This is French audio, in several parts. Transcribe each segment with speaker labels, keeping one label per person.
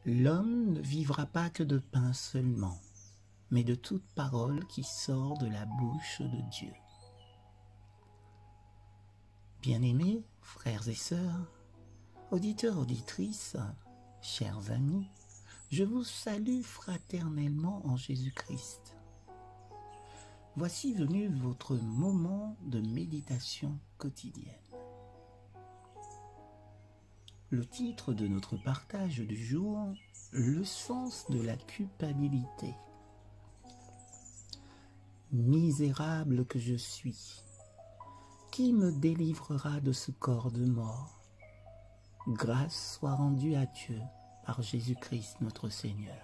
Speaker 1: L'homme ne vivra pas que de pain seulement, mais de toute parole qui sort de la bouche de Dieu. Bien-aimés, frères et sœurs, auditeurs, auditrices, chers amis, je vous salue fraternellement en Jésus-Christ. Voici venu votre moment de méditation quotidienne. Le titre de notre partage du jour, le sens de la culpabilité. Misérable que je suis, qui me délivrera de ce corps de mort? Grâce soit rendue à Dieu par Jésus-Christ notre Seigneur.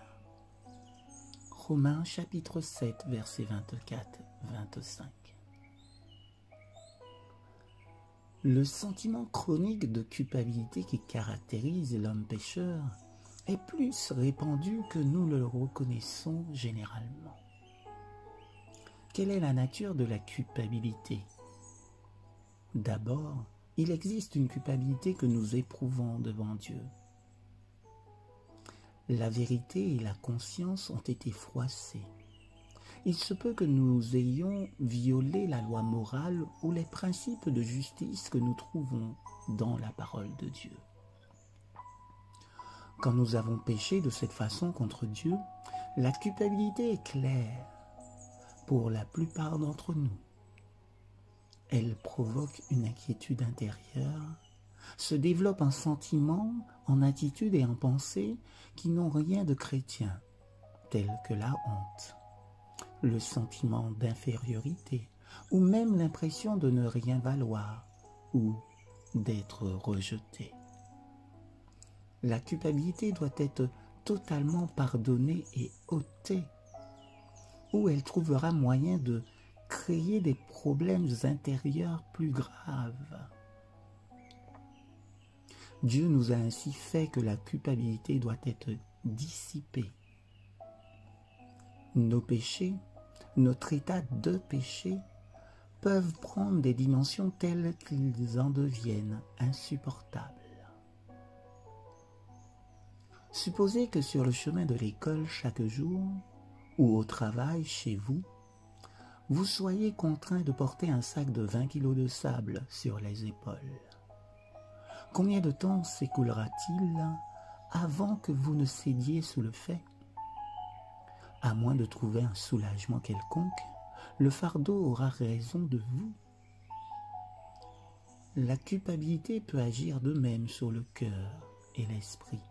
Speaker 1: Romains chapitre 7, versets 24-25. Le sentiment chronique de culpabilité qui caractérise l'homme pécheur est plus répandu que nous le reconnaissons généralement. Quelle est la nature de la culpabilité? D'abord, il existe une culpabilité que nous éprouvons devant Dieu. La vérité et la conscience ont été froissées. Il se peut que nous ayons violé la loi morale ou les principes de justice que nous trouvons dans la parole de Dieu. Quand nous avons péché de cette façon contre Dieu, la culpabilité est claire pour la plupart d'entre nous. Elle provoque une inquiétude intérieure, se développe un sentiment, en attitude et en pensée qui n'ont rien de chrétien, tel que la honte, le sentiment d'infériorité ou même l'impression de ne rien valoir ou d'être rejeté. La culpabilité doit être totalement pardonnée et ôtée, ou elle trouvera moyen de créer des problèmes intérieurs plus graves. Dieu nous a ainsi fait que la culpabilité doit être dissipée. Nos péchés, notre état de péché, peuvent prendre des dimensions telles qu'ils en deviennent insupportables. Supposez que sur le chemin de l'école chaque jour, ou au travail chez vous, vous soyez contraint de porter un sac de 20 kg de sable sur les épaules. Combien de temps s'écoulera-t-il avant que vous ne cédiez sous le fait? À moins de trouver un soulagement quelconque, le fardeau aura raison de vous. La culpabilité peut agir de même sur le cœur et l'esprit.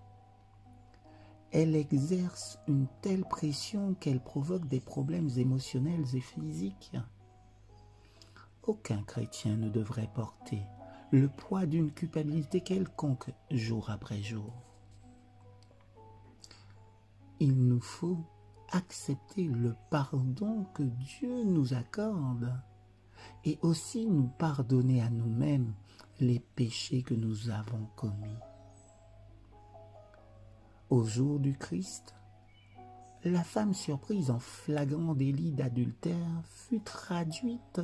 Speaker 1: Elle exerce une telle pression qu'elle provoque des problèmes émotionnels et physiques. Aucun chrétien ne devrait porter le poids d'une culpabilité quelconque jour après jour. Il nous faut accepter le pardon que Dieu nous accorde et aussi nous pardonner à nous-mêmes les péchés que nous avons commis. Au jour du Christ, la femme surprise en flagrant délit d'adultère fut traduite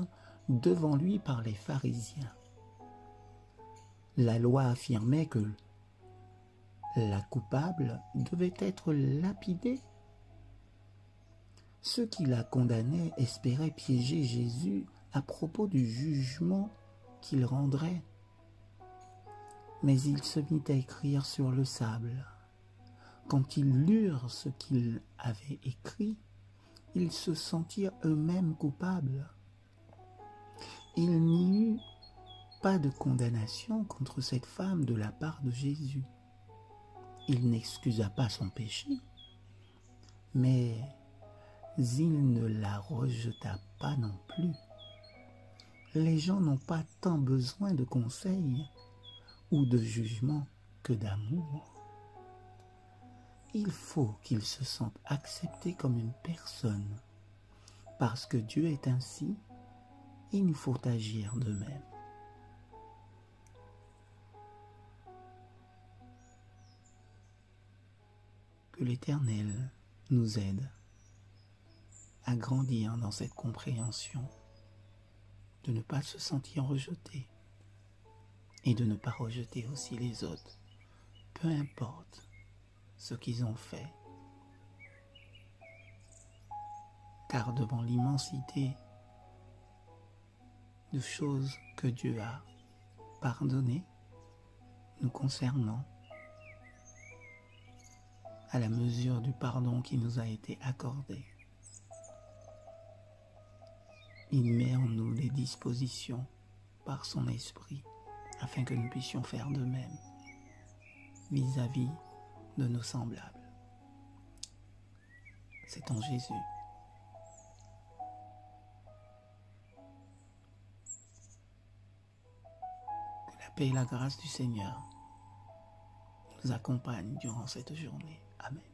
Speaker 1: devant lui par les pharisiens. La loi affirmait que la coupable devait être lapidée. Ceux qui la condamnaient espéraient piéger Jésus à propos du jugement qu'il rendrait. Mais il se mit à écrire sur le sable. Quand ils lurent ce qu'il avait écrit, ils se sentirent eux-mêmes coupables. Il n'y eut pas de condamnation contre cette femme de la part de Jésus. Il n'excusa pas son péché, mais il ne la rejeta pas non plus. Les gens n'ont pas tant besoin de conseils ou de jugement que d'amour. Il faut qu'ils se sentent acceptés comme une personne. Parce que Dieu est ainsi, il nous faut agir de même. Que l'Éternel nous aide à grandir dans cette compréhension, de ne pas se sentir rejeté et de ne pas rejeter aussi les autres, peu importe ce qu'ils ont fait. Car devant l'immensité de choses que Dieu a pardonnées nous concernant, à la mesure du pardon qui nous a été accordé, il met en nous les dispositions par son esprit afin que nous puissions faire de même vis-à-vis de nos semblables. C'est en Jésus. Que la paix et la grâce du Seigneur nous accompagnent durant cette journée. Amen.